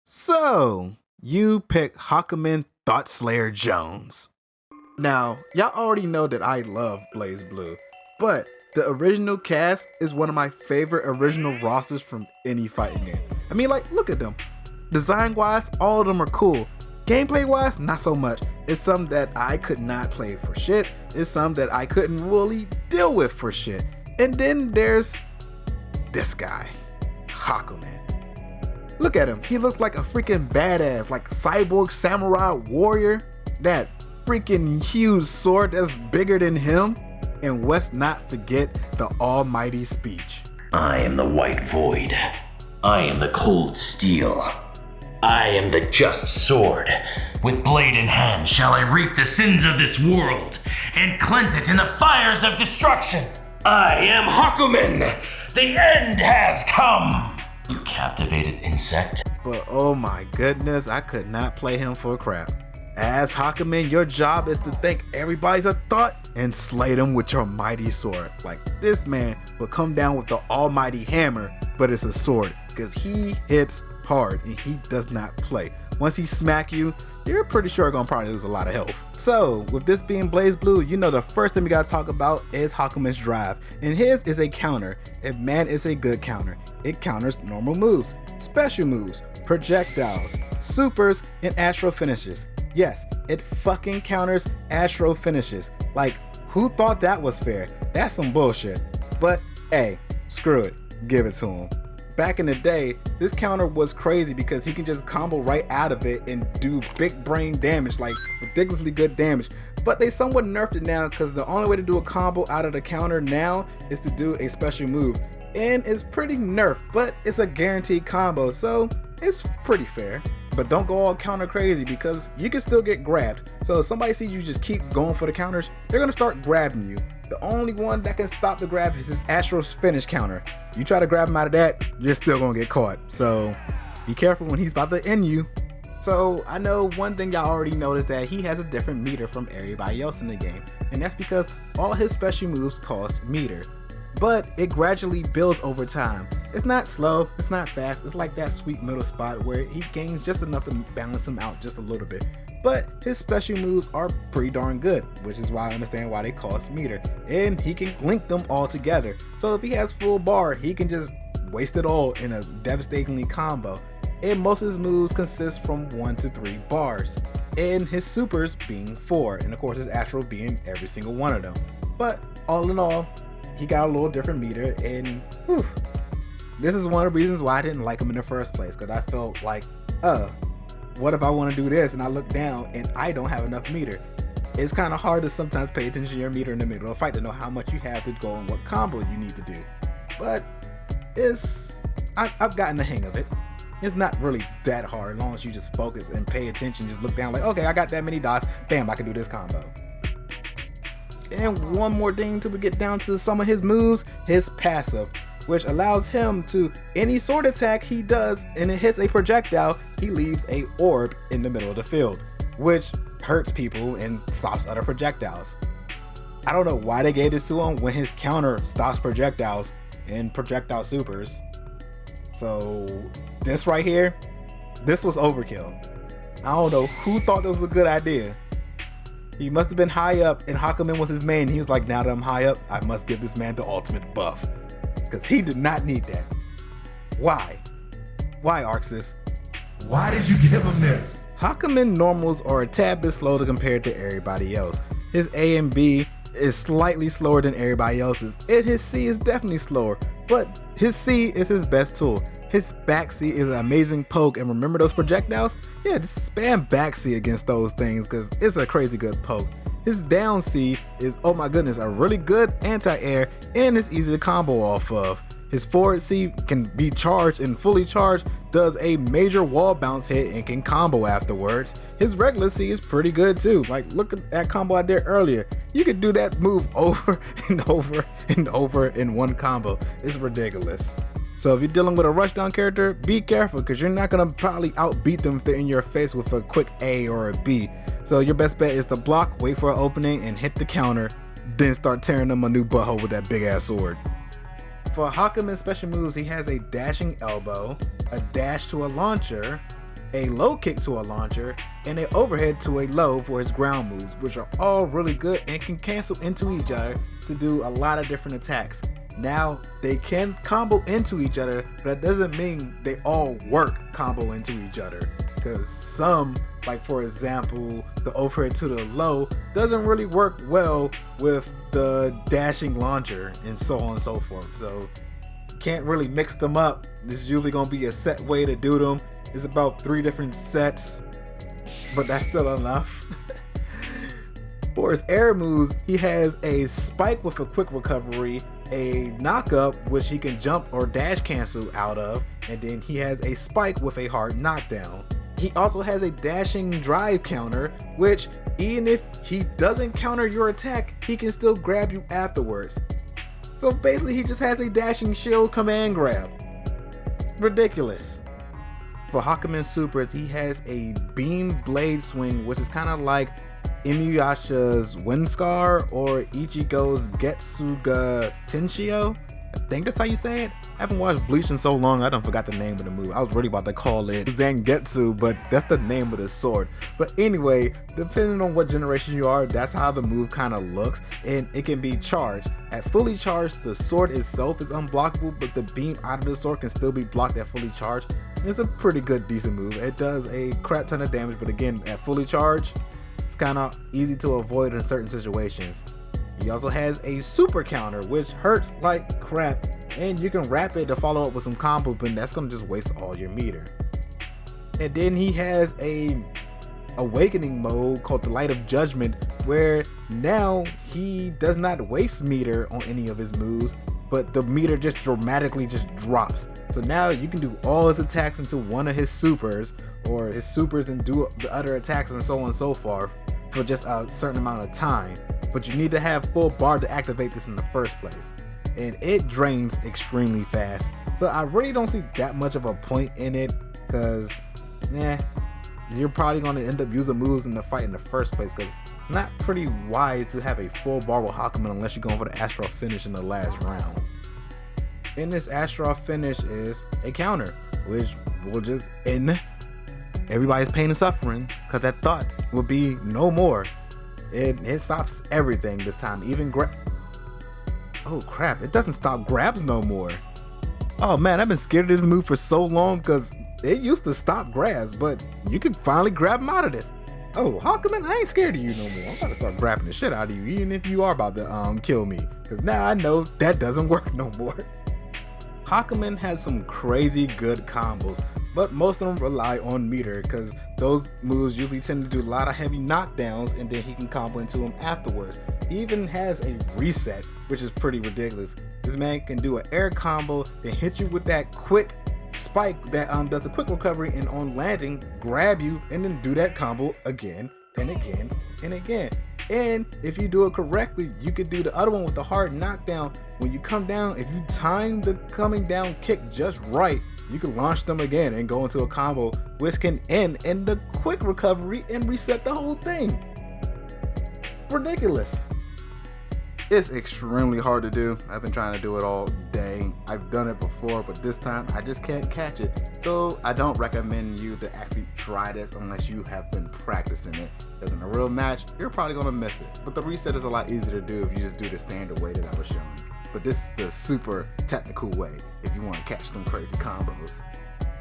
So, you pick Hakumen Thought Slayer Jones. Now, y'all already know that I love Blaze Blue, but the original cast is one of my favorite original rosters from any fighting game. I mean, like, look at them. Design-wise, all of them are cool. Gameplay-wise, not so much. It's some that I could not play for shit. It's some that I couldn't really deal with for shit. And then there's this guy, Hakumen. Look at him. He looks like a freaking badass, like cyborg samurai warrior. That freaking huge sword that's bigger than him. And let's not forget the almighty speech. I am the white void. I am the cold steel. I am the just sword. With blade in hand shall I reap the sins of this world and cleanse it in the fires of destruction. I am Hakumen. The end has come. You captivated insect. But oh my goodness, I could not play him for crap. As Hakumen, your job is to think everybody's a thought and slay them with your mighty sword. Like, this man will come down with the almighty hammer, but it's a sword because he hits hard and he does not play. Once he smack you, you're pretty sure gonna probably lose a lot of health. So with this being Blaze Blue, you know the first thing we gotta talk about is Hakumen's drive, and his is a counter. If man is a good counter, it counters normal moves, special moves, projectiles, supers, and astro finishes. Yes, it fucking counters astro finishes. Like, who thought that was fair? That's some bullshit. But hey, screw it, give it to him. Back in the day, this counter was crazy because he can just combo right out of it and do big brain damage, like ridiculously good damage. But they somewhat nerfed it now because the only way to do a combo out of the counter now is to do a special move. And it's pretty nerfed, but it's a guaranteed combo, so it's pretty fair. But don't go all counter crazy because you can still get grabbed. So if somebody sees you just keep going for the counters, they're gonna start grabbing you. The only one that can stop the grab is his Astro's finish counter. You try to grab him out of that, you're still gonna get caught. So be careful when he's about to end you. So I know one thing y'all already noticed, that he has a different meter from everybody else in the game. And that's because all his special moves cost meter. But it gradually builds over time. It's not slow, it's not fast, it's like that sweet middle spot where he gains just enough to balance him out just a little bit. But his special moves are pretty darn good, which is why I understand why they cost meter. And he can link them all together. So if he has full bar, he can just waste it all in a devastatingly combo. And most of his moves consist from 1 to 3 bars. And his supers being 4, and of course his astral being every single one of them. But all in all, he got a little different meter, and whew, this is one of the reasons why I didn't like him in the first place, because I felt like, what if I want to do this and I look down and I don't have enough meter? It's kind of hard to sometimes pay attention to your meter in the middle of a fight to know how much you have to go and what combo you need to do. But I've gotten the hang of it. It's not really that hard as long as you just focus and pay attention, just look down like, okay, I got that many dots, bam, I can do this combo. And one more thing till we get down to some of his moves, his passive, which allows him to, any sword attack he does and it hits a projectile, he leaves a orb in the middle of the field, which hurts people and stops other projectiles. I don't know why they gave this to him when his counter stops projectiles and projectile supers. So this right here, this was overkill. I don't know who thought this was a good idea. He must have been high up and Hakumen was his main. He was like, now that I'm high up, I must give this man the ultimate buff. Because he did not need that. Why? Why, Arxis? Why did you give him this? Hakumen normals are a tad bit slow to compare to everybody else. His A and B is slightly slower than everybody else's, and his C is definitely slower, but his C is his best tool. His back C is an amazing poke, and remember those projectiles? Yeah, just spam back C against those things because it's a crazy good poke. His down C is, oh my goodness, a really good anti-air, and it's easy to combo off of. His forward C can be charged, and fully charged does a major wall bounce hit and can combo afterwards. His regular C is pretty good too. Like, look at that combo I did earlier. You could do that move over and over and over in one combo. It's ridiculous. So if you're dealing with a rushdown character, be careful because you're not gonna probably outbeat them if they're in your face with a quick A or a B. So your best bet is to block, wait for an opening, and hit the counter, then start tearing them a new butthole with that big ass sword. For Hakumen's special moves, he has a dashing elbow, a dash to a launcher, a low kick to a launcher, and an overhead to a low for his ground moves, which are all really good and can cancel into each other to do a lot of different attacks. Now, they can combo into each other, but that doesn't mean they all work combo into each other, because some, like for example, the overhead to the low doesn't really work well with the dashing launcher and so on and so forth. So can't really mix them up. This is usually going to be a set way to do them. It's about 3 different sets, but that's still enough. For his air moves, he has a spike with a quick recovery, a knock up which he can jump or dash cancel out of, and then he has a spike with a hard knockdown. He also has a dashing drive counter, which even if he doesn't counter your attack, he can still grab you afterwards. So basically he just has a dashing shield command grab. Ridiculous. For Hakumen Supers, he has a beam blade swing, which is kind of like Inuyasha's Wind Scar or Ichigo's Getsuga Tenshio. I think that's how you say it. I haven't watched Bleach in so long, I done forgot the name of the move. I was really about to call it Zangetsu, but that's the name of the sword. But anyway, depending on what generation you are, that's how the move kind of looks, and it can be charged. At fully charged, the sword itself is unblockable, but the beam out of the sword can still be blocked at fully charged. It's a pretty good, decent move. It does a crap ton of damage, but again, at fully charged, it's kind of easy to avoid in certain situations. He also has a super counter, which hurts like crap, and you can wrap it to follow up with some combos, but that's gonna just waste all your meter. And then he has a awakening mode called the Light of Judgment, where now he does not waste meter on any of his moves, but the meter just dramatically just drops. So now you can do all his attacks into one of his supers, or his supers and do the other attacks and so on and so forth for just a certain amount of time. But you need to have full bar to activate this in the first place, and it drains extremely fast. So I really don't see that much of a point in it, because you're probably going to end up using moves in the fight in the first place, because it's not pretty wise to have a full bar with Hakumen unless you're going for the Astral finish in the last round. And this Astral finish is a counter, which will just end everybody's pain and suffering, because that thought will be no more. It stops everything this time, even oh crap, it doesn't stop grabs no more. Oh man, I've been scared of this move for so long, because it used to stop grabs, but you can finally grab them out of this. Oh, Hakumen, I ain't scared of you no more. I'm about to start grabbing the shit out of you, even if you are about to kill me, because now I know that doesn't work no more. Hakumen has some crazy good combos, but most of them rely on meter, because those moves usually tend to do a lot of heavy knockdowns, and then he can combo into them afterwards. He even has a reset, which is pretty ridiculous. This man can do an air combo, then hit you with that quick spike that does a quick recovery, and on landing, grab you, and then do that combo again, and again, and again. And if you do it correctly, you could do the other one with the hard knockdown. When you come down, if you time the coming down kick just right, you can launch them again and go into a combo, which can end in the quick recovery and reset the whole thing. Ridiculous. It's extremely hard to do. I've been trying to do it all day. I've done it before, but this time I just can't catch it. So I don't recommend you to actually try this unless you have been practicing it, because in a real match, you're probably gonna miss it. But the reset is a lot easier to do if you just do the standard way that I was showing. But this is the super technical way if you want to catch them crazy combos.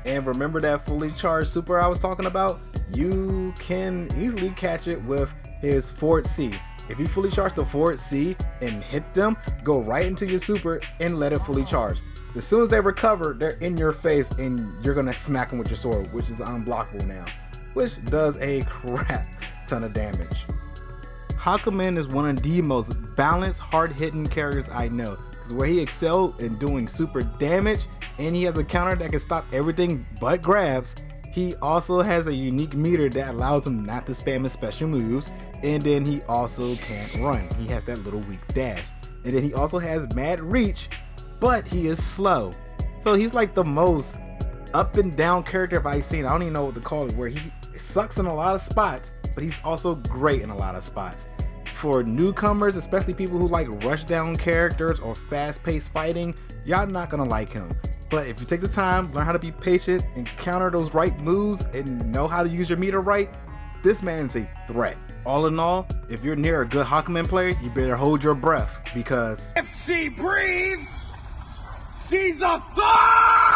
And remember that fully charged super I was talking about? You can easily catch it with his forward C. If you fully charge the forward C and hit them, go right into your super and let it fully charge. As soon as they recover, they're in your face and you're gonna smack them with your sword, which is unblockable now, which does a crap ton of damage. Hakumen is one of the most balanced, hard-hitting characters I know, because where he excelled in doing super damage, and he has a counter that can stop everything but grabs, he also has a unique meter that allows him not to spam his special moves, and then he also can't run. He has that little weak dash. And then he also has mad reach, but he is slow. So he's like the most up and down character I've seen. I don't even know what to call it, where he sucks in a lot of spots, but he's also great in a lot of spots. For newcomers, especially people who like rush down characters or fast-paced fighting, y'all not gonna like him. But if you take the time, learn how to be patient, and counter those right moves, and know how to use your meter right, this man is a threat. All in all, if you're near a good Hakumen player, you better hold your breath, because if she breathes, she's a thought!